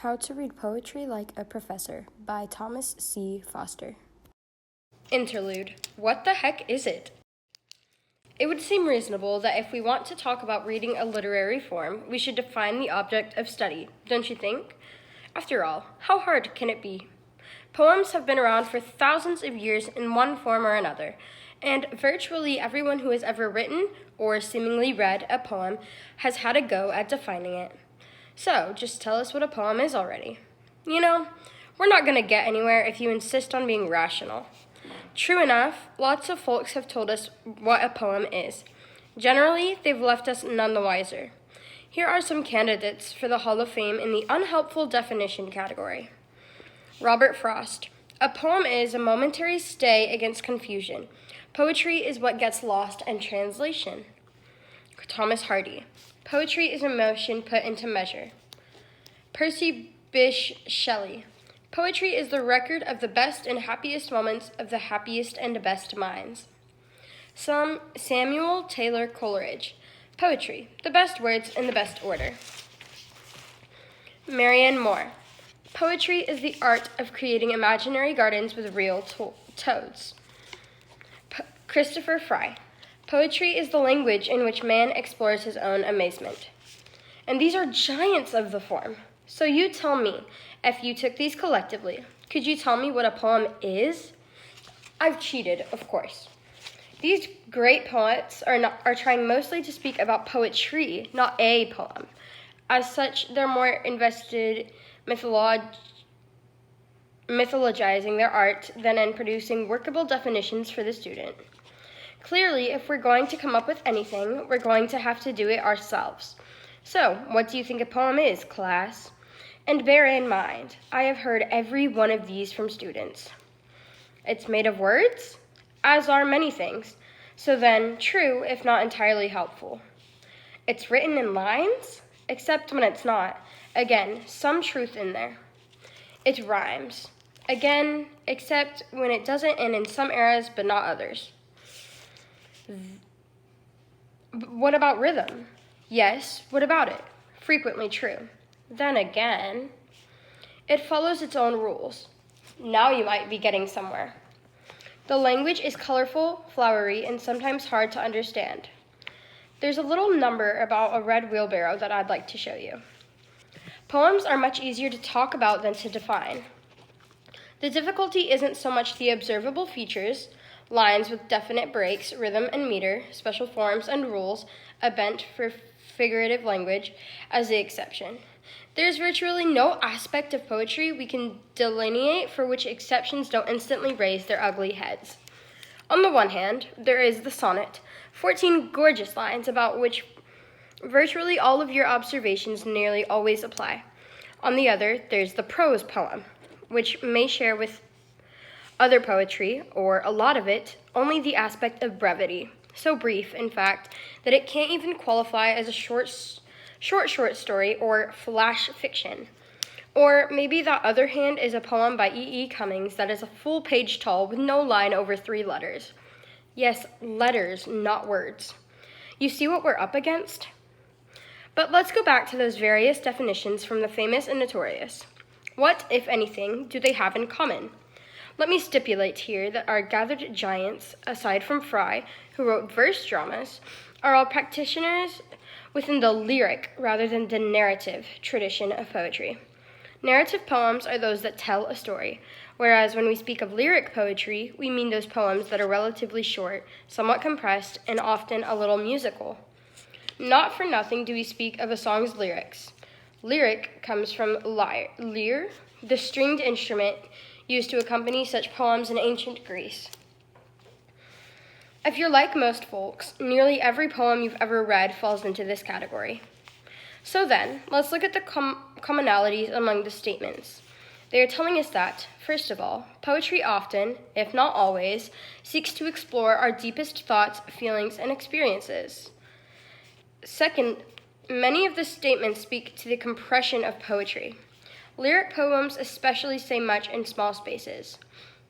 How to Read Poetry Like a Professor by Thomas C. Foster. Interlude. What the heck is it? It would seem reasonable that if we want to talk about reading a literary form, we should define the object of study, don't you think? After all, how hard can it be? Poems have been around for thousands of years in one form or another, and virtually everyone who has ever written or seemingly read a poem has had a go at defining it. So, just tell us what a poem is already. You know, we're not going to get anywhere if you insist on being rational. True enough, lots of folks have told us what a poem is. Generally, they've left us none the wiser. Here are some candidates for the Hall of Fame in the unhelpful definition category. Robert Frost. A poem is a momentary stay against confusion. Poetry is what gets lost in translation. Thomas Hardy. Poetry is emotion put into measure. Percy Bysshe Shelley. Poetry is the record of the best and happiest moments of the happiest and best minds. Samuel Taylor Coleridge. Poetry, the best words in the best order. Marianne Moore. Poetry is the art of creating imaginary gardens with real toads. Christopher Fry. Poetry is the language in which man explores his own amazement. And these are giants of the form. So you tell me, if you took these collectively, could you tell me what a poem is? I've cheated, of course. These great poets are trying mostly to speak about poetry, not a poem. As such, they're more invested mythologizing their art than in producing workable definitions for the student. Clearly, if we're going to come up with anything, we're going to have to do it ourselves. So, what do you think a poem is, class? And bear in mind, I have heard every one of these from students. It's made of words, as are many things, so then true if not entirely helpful. It's written in lines, except when it's not. Again, some truth in there. It rhymes. Again, except when it doesn't, and in some eras, but not others. What about rhythm? Yes, what about it? Frequently true. Then again, it follows its own rules. Now you might be getting somewhere. The language is colorful, flowery, and sometimes hard to understand. There's a little number about a red wheelbarrow that I'd like to show you. Poems are much easier to talk about than to define. The difficulty isn't so much the observable features, lines with definite breaks, rhythm and meter, special forms and rules, a bent for figurative language, as the exception. There's virtually no aspect of poetry we can delineate for which exceptions don't instantly raise their ugly heads. On the one hand, there is the sonnet, 14 gorgeous lines about which virtually all of your observations nearly always apply. On the other, there's the prose poem, which may share with other poetry, or a lot of it, only the aspect of brevity. So brief, in fact, that it can't even qualify as a short story or flash fiction. Or maybe that other hand is a poem by E.E. Cummings that is a full page tall with no line over 3 letters. Yes, letters, not words. You see what we're up against? But let's go back to those various definitions from the famous and notorious. What, if anything, do they have in common? Let me stipulate here that our gathered giants, aside from Fry, who wrote verse dramas, are all practitioners within the lyric rather than the narrative tradition of poetry. Narrative poems are those that tell a story, whereas when we speak of lyric poetry, we mean those poems that are relatively short, somewhat compressed, and often a little musical. Not for nothing do we speak of a song's lyrics. Lyric comes from lyre, the stringed instrument used to accompany such poems in ancient Greece. If you're like most folks, nearly every poem you've ever read falls into this category. So then, let's look at the commonalities among the statements. They are telling us that, first of all, poetry often, if not always, seeks to explore our deepest thoughts, feelings, and experiences. Second, many of the statements speak to the compression of poetry. Lyric poems especially say much in small spaces.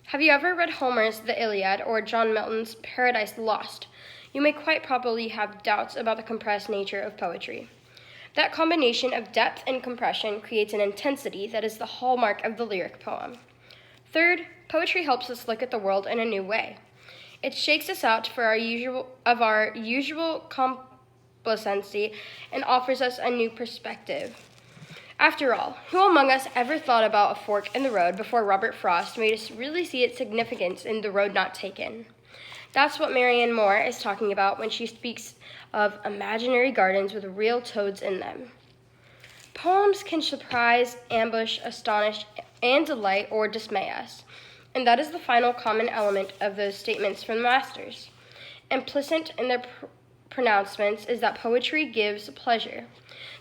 Have you ever read Homer's The Iliad or John Milton's Paradise Lost? You may quite probably have doubts about the compressed nature of poetry. That combination of depth and compression creates an intensity that is the hallmark of the lyric poem. Third, poetry helps us look at the world in a new way. It shakes us out of our usual complacency and offers us a new perspective. After all, who among us ever thought about a fork in the road before Robert Frost made us really see its significance in The Road Not Taken? That's what Marianne Moore is talking about when she speaks of imaginary gardens with real toads in them. Poems can surprise, ambush, astonish, and delight or dismay us, and that is the final common element of those statements from the masters. Implicit in their pronouncements is that poetry gives pleasure.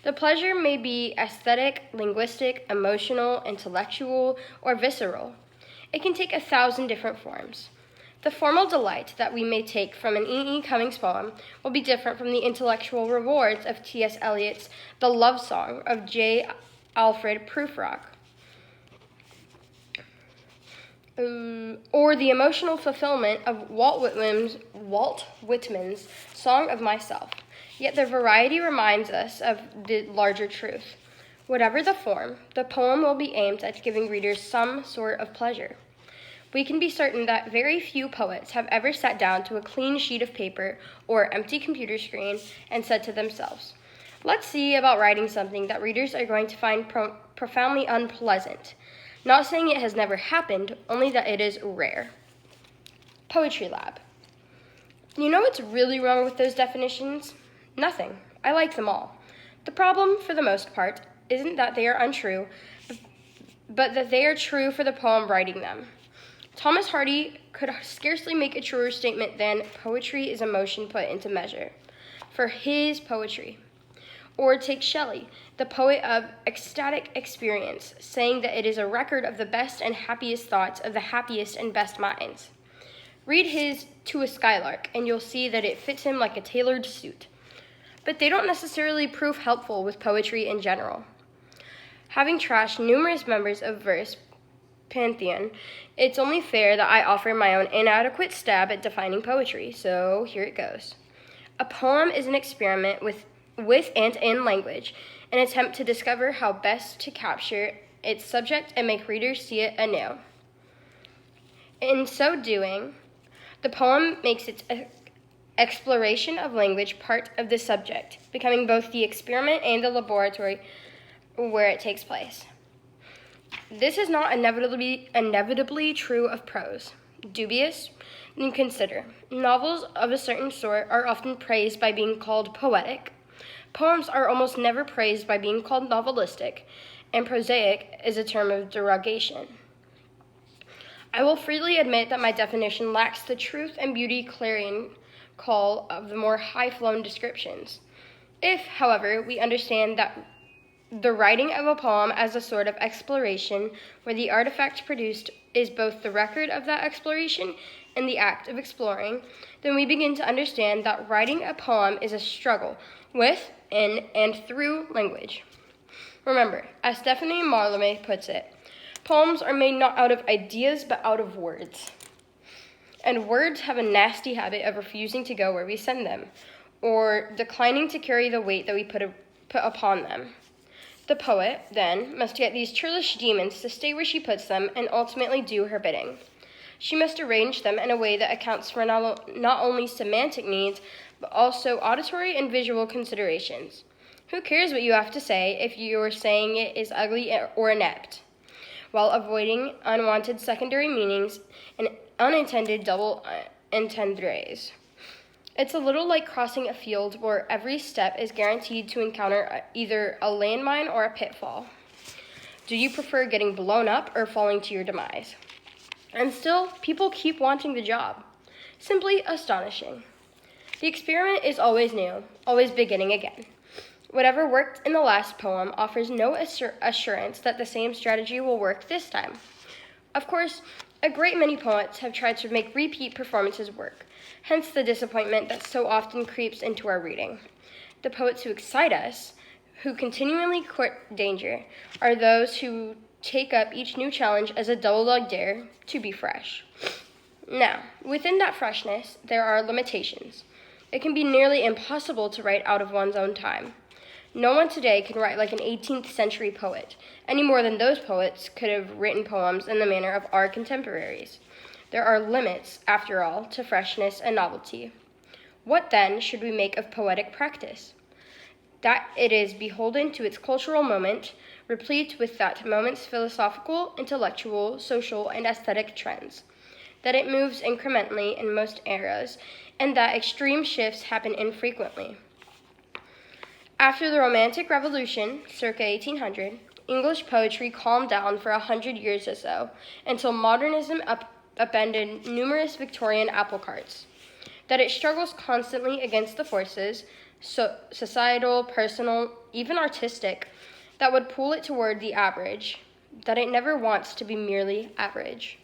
The pleasure may be aesthetic, linguistic, emotional, intellectual, or visceral. It can take 1,000 different forms. The formal delight that we may take from an E. E. Cummings poem will be different from the intellectual rewards of T.S. Eliot's The Love Song of J. Alfred Prufrock, or the emotional fulfillment of Walt Whitman's Song of Myself. Yet their variety reminds us of the larger truth. Whatever the form, the poem will be aimed at giving readers some sort of pleasure. We can be certain that very few poets have ever sat down to a clean sheet of paper or empty computer screen and said to themselves, "Let's see about writing something that readers are going to find profoundly unpleasant." Not saying it has never happened, only that it is rare. Poetry Lab. You know what's really wrong with those definitions? Nothing. I like them all. The problem, for the most part, isn't that they are untrue, but that they are true for the poem writing them. Thomas Hardy could scarcely make a truer statement than poetry is emotion put into measure, for his poetry. Or take Shelley, the poet of ecstatic experience, saying that it is a record of the best and happiest thoughts of the happiest and best minds. Read his To a Skylark, and you'll see that it fits him like a tailored suit. But they don't necessarily prove helpful with poetry in general. Having trashed numerous members of verse pantheon, it's only fair that I offer my own inadequate stab at defining poetry, so here it goes. A poem is an experiment with and in language, an attempt to discover how best to capture its subject and make readers see it anew. In so doing, the poem makes its exploration of language part of the subject, becoming both the experiment and the laboratory where it takes place. This is not inevitably true of prose. Dubious? Then consider. Novels of a certain sort are often praised by being called poetic. Poems are almost never praised by being called novelistic, and prosaic is a term of derogation. I will freely admit that my definition lacks the truth and beauty clarion call of the more high-flown descriptions. If, however, we understand that the writing of a poem as a sort of exploration where the artifact produced is both the record of that exploration and the act of exploring, then we begin to understand that writing a poem is a struggle with, in, and through language. Remember, as Stephanie Mallarmé puts it, poems are made not out of ideas but out of words. And words have a nasty habit of refusing to go where we send them, or declining to carry the weight that we put upon them. The poet, then, must get these churlish demons to stay where she puts them and ultimately do her bidding. She must arrange them in a way that accounts for not only semantic needs, but also auditory and visual considerations. Who cares what you have to say if you're saying it is ugly or inept, while avoiding unwanted secondary meanings and unintended double entendres? It's a little like crossing a field where every step is guaranteed to encounter either a landmine or a pitfall. Do you prefer getting blown up or falling to your demise? And still, people keep wanting the job. Simply astonishing. The experiment is always new, always beginning again. Whatever worked in the last poem offers no assurance that the same strategy will work this time. Of course, a great many poets have tried to make repeat performances work, hence the disappointment that so often creeps into our reading. The poets who excite us, who continually court danger, are those who take up each new challenge as a double-dog dare to be fresh. Now, within that freshness, there are limitations. It can be nearly impossible to write out of one's own time. No one today can write like an 18th century poet, any more than those poets could have written poems in the manner of our contemporaries. There are limits, after all, to freshness and novelty. What then should we make of poetic practice? That it is beholden to its cultural moment, replete with that moment's philosophical, intellectual, social, and aesthetic trends, that it moves incrementally in most eras, and that extreme shifts happen infrequently. After the Romantic Revolution, circa 1800, English poetry calmed down for 100 years or so, until modernism upended numerous Victorian apple carts. That it struggles constantly against the forces, societal, personal, even artistic, that would pull it toward the average, that it never wants to be merely average.